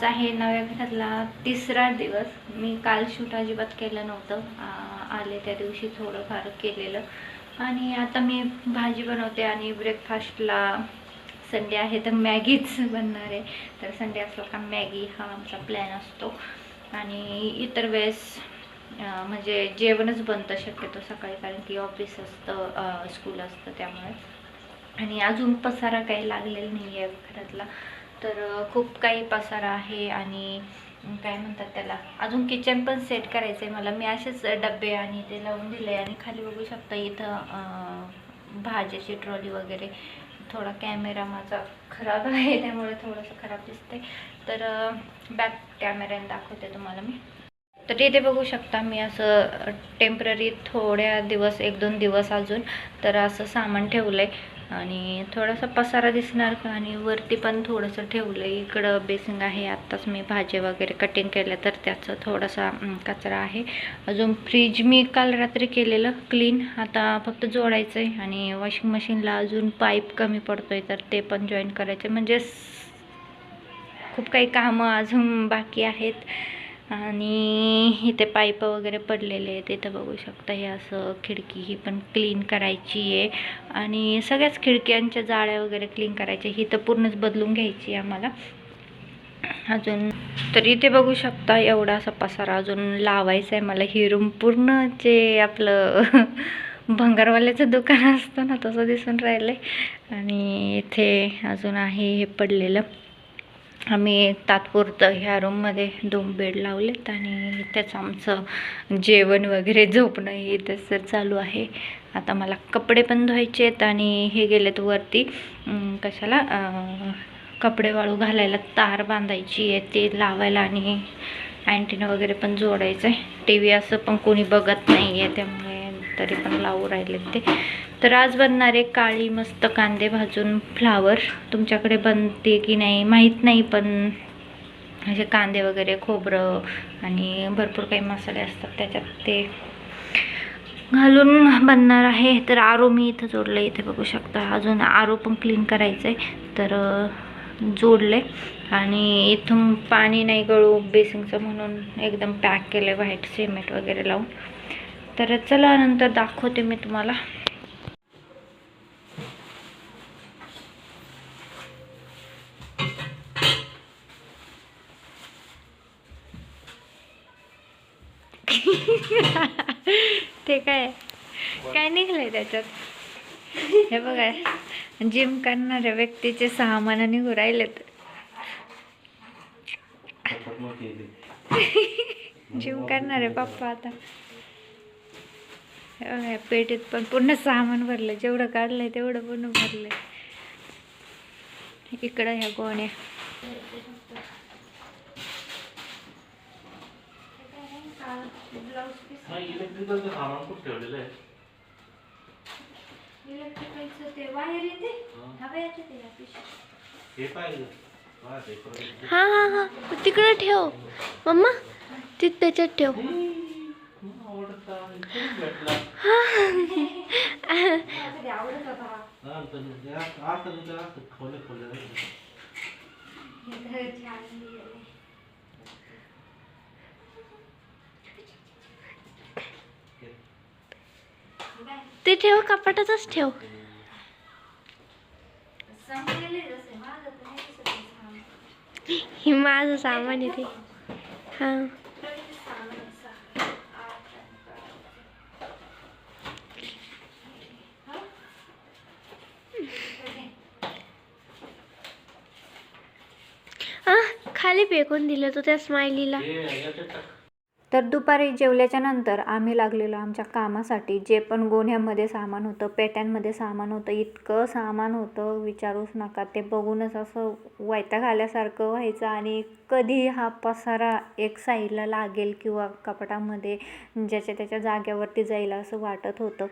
आहे नव्या घरातला तिसरा दिवस. मी काल शूट अजिबात केलं नव्हतं. आले त्या दिवशी थोडंफार केलेलं आणि आता मी भाजी बनवते आणि ब्रेकफास्टला संडे आहे तर मॅगीच बनणार आहे. तर संडे असला का मॅगी हा आमचा प्लॅन असतो आणि इतर वेळेस म्हणजे जेवणच बनतं शक्यतो सकाळी, कारण की ऑफिस असतं, स्कूल असतं त्यामुळे. आणि अजून पसारा काही लागलेला नाही आहे घरातला, तर खूप काही पसारा आहे. आणि काय म्हणतात त्याला, अजून किचन पण सेट करायचं आहे मला. मी असेच डबे आणि ते लावून दिले आणि खाली बघू शकता इथं भाज्याची ट्रॉली वगैरे. थोडा कॅमेरा माझा खराब आहे त्यामुळे थोडंसं खराब दिसते, तर बॅक कॅमेऱ्याने दाखवते तुम्हाला मी. तर इथे बघू शकता मी असं टेम्पररी थोड्या दिवस, 1-2 दिवस अजून तर असं सामान ठेवलं आहे आणि थोडासा पसारा दिसणार का. आणि वरती पण थोडंसं ठेवलं आहे. इकडं बेसिंग आहे, आत्ताच मी भाजी वगैरे कटिंग केलं तर त्याचं थोडासा कचरा आहे. अजून फ्रीज मी काल रात्री केलेलं क्लीन, आता फक्त जोडायचं आहे. आणि वॉशिंग मशीनला अजून पाईप कमी पडतो आहे तर ते पण जॉईन करायचे. म्हणजे खूप काही कामं अजून बाकी आहेत. आणि इथे पाईप वगैरे पडलेले आहेत. इथं बघू शकता हे असं खिडकी ही पण क्लीन करायची आहे आणि सगळ्याच खिडक्यांच्या जाळ्या वगैरे क्लीन करायच्या. ही तर पूर्णच बदलून घ्यायची आहे आम्हाला अजून. तर इथे बघू शकता एवढा असा पसारा अजून लावायचा आहे मला. ही रूम पूर्ण जे आपलं भंगारवाल्याचं दुकान असतं ना तसं दिसून राहिलं आहे. आणि इथे अजून आहे हे पडलेलं. आम्ही तात्पुरतं ह्या रूममध्ये 2 बेड लावलेत आणि त्याचं आमचं जेवण वगैरे झोपणं हे तसं चालू आहे. आता मला कपडे पण धुवायचे आहेत आणि हे गेलेत वरती कशाला, कपडे वाळू घालायला तार बांधायची आहे ते लावायला आणि अँटिना वगैरे पण जोडायचं आहे. टी व्ही असं पण कोणी बघत नाही आहे त्यामुळे तरी पण लावू राहिले ते. तर आज बनणारे काळी मस्त कांदे भाजून फ्लावर. तुमच्याकडे बनते की नाही माहीत नाही, पण असे कांदे वगैरे, खोबरं आणि भरपूर काही मसाले असतात त्याच्यात, ते घालून बनणार आहे. तर आरो मी इथं जोडलं, इथे बघू शकता. अजून आरो पण क्लीन करायचं आहे तर जोडले. आणि इथून पाणी नाही गळू बेसिंगचं म्हणून एकदम पॅक केलं आहे व्हाईट सिमेंट वगैरे लावून. तर चला नंतर दाखवते मी तुम्हाला. ते काय काय निघलंय त्याच्यात, हे बघा. जिम करणाऱ्या व्यक्तीचे 6 महिने निघू राहिलेत. जिम करणारे पप्पा आता पेटीत पण पूर्ण सामान भरलं. जेवढं काढलंय तेवढं पूर्ण भरलंय. इकडं ह्या गोण्या, इलेक्ट्रिकलचं सामान खूप ठेवलेलं आहे. इलेक्ट्रिकलचं ते वायर येते हव्याचे ते हे पाहिजे हा हा हा तिकडे ठेव मम्मा, ती त्याच्यात ठेव. ते ठेव, कपाटातच ठेव. हे माझं सामान आहे ते. हा खाली फेकून दिलं तो त्या स्माइलीला. तर दुपारी जेवल्याच्या नंतर आम्ही लागलेलो आमच्या कामासाठी. जे पण गोण्यामध्ये सामान होतं, पेट्यांमध्ये सामान होतं, इतकं सामान होतं विचारूच नका. ते बघूनच असं वैताग आल्यासारखं व्हायचं. आणि कधी हा पसारा एक साईडला लागेल किंवा कपाटामध्ये ज्याच्या त्याच्या जाग्यावरती जाईल असं वाटत होतं.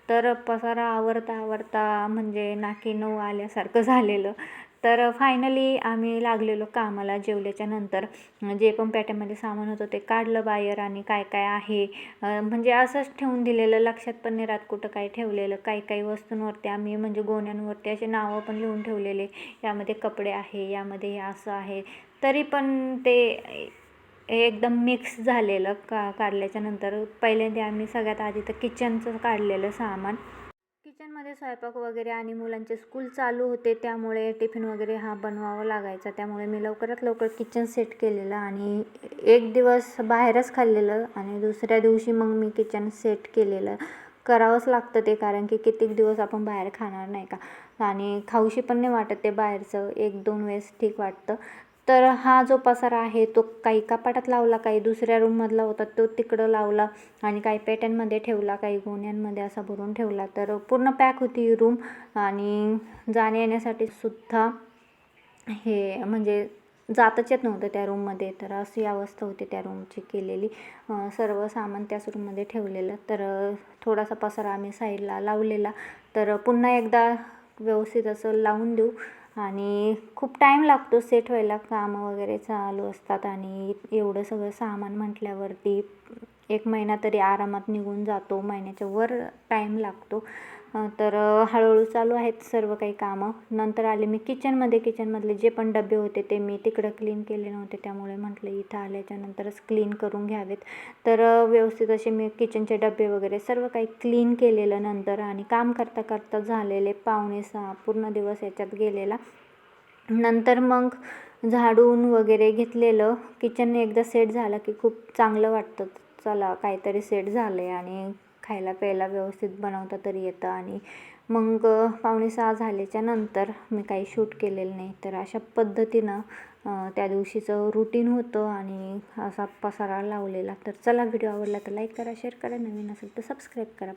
तर पसारा आवरता आवरता म्हणजे नाकी नऊ आल्यासारखं झालेलं. तर फायनली आम्ही लागलेलो कामाला. जेवल्याच्या नंतर जे पण पेट्यामध्ये सामान होतं ते काढलं बाहेर आणि काय काय आहे म्हणजे असंच ठेवून दिलेलं, लक्षात पण नाही राहत कुठं काय ठेवलेलं. काही वस्तूंवरती आम्ही म्हणजे गोण्यांवरती असे नावं पण लिहून ठेवलेले, यामध्ये कपडे आहे, यामध्ये हे असं आहे. तरी पण ते एकदम मिक्स झालेलं. काढल्याच्या नंतर पहिल्यांदा आम्ही सगळ्यात आधी तर किचनचं काढलेलं सामान. किचनमध्ये स्वयंपाक वगैरे आणि मुलांचे स्कूल चालू होते, त्यामुळे टिफिन वगैरे हा बनवावा लागायचा. त्यामुळे मी लवकरात लवकर किचन सेट केलेलं आणि एक दिवस बाहेरच खाल्लेलं आणि दुसऱ्या दिवशी मग मी किचन सेट केलेलं. करावंच लागतं ते, कारण की कित्येक दिवस आपण बाहेर खाणार नाही का, आणि खाऊशी पण नाही वाटत ते बाहेरचं. 1-2 वेळेस ठीक वाटतं. तर हा जो पसारा आहे तो काही कपाटात लावला, काही दुसऱ्या रूममधला होता तो तिकडं लावला आणि काही पेट्यांमध्ये ठेवला, काही गोण्यांमध्ये असा भरून ठेवला. तर पूर्ण पॅक होती रूम आणि जाण्या येण्यासाठी सुद्धा हे म्हणजे जाताच येत नव्हतं त्या रूममध्ये. तर अशी अवस्था होती त्या रूमची केलेली. सर्व सामान त्याच रूममध्ये ठेवलेलं. तर थोडासा पसारा आम्ही साईडला लावलेला. तर पुन्हा एकदा व्यवस्थित असं लावून देऊ. आणि खूप टाईम लागतो सेट व्हायला, कामं वगैरे चालू असतात आणि एवढं सगळं सामान म्हटल्यावरती 1 महिना तरी आरामात निघून जातो, महिन्याच्या वर टाईम लागतो. तर हळूहळू चालू आहेत सर्व काही कामं. नंतर आले मी किचनमध्ये. किचनमधले जे पण डबे होते ते मी तिकडं क्लीन केले नव्हते, त्यामुळे म्हटलं इथं आल्याच्या नंतरच क्लीन करून घ्यावेत. तर व्यवस्थित असे मी किचनचे डबे वगैरे सर्व काही क्लीन केलेलं नंतर. आणि काम करता करता झालेले 5:45 पूर्ण दिवस याच्यात गेलेला. नंतर मग झाडून वगैरे घेतलेलं. किचन एकदा सेट झालं की खूप चांगलं वाटतं. चला काहीतरी सेट झालं आहे आणि खायला प्यायला व्यवस्थित बनवता तरी येतं. आणि मग 5:45 झाल्याच्या नंतर मी काही शूट केलेलं नाही. तर अशा पद्धतीनं त्या दिवशीचं रुटीन होतं आणि असा पसारा लावलेला. तर चला, व्हिडिओ आवडला तर लाईक करा, शेअर करा, नवीन असेल तर सबस्क्राईब करा.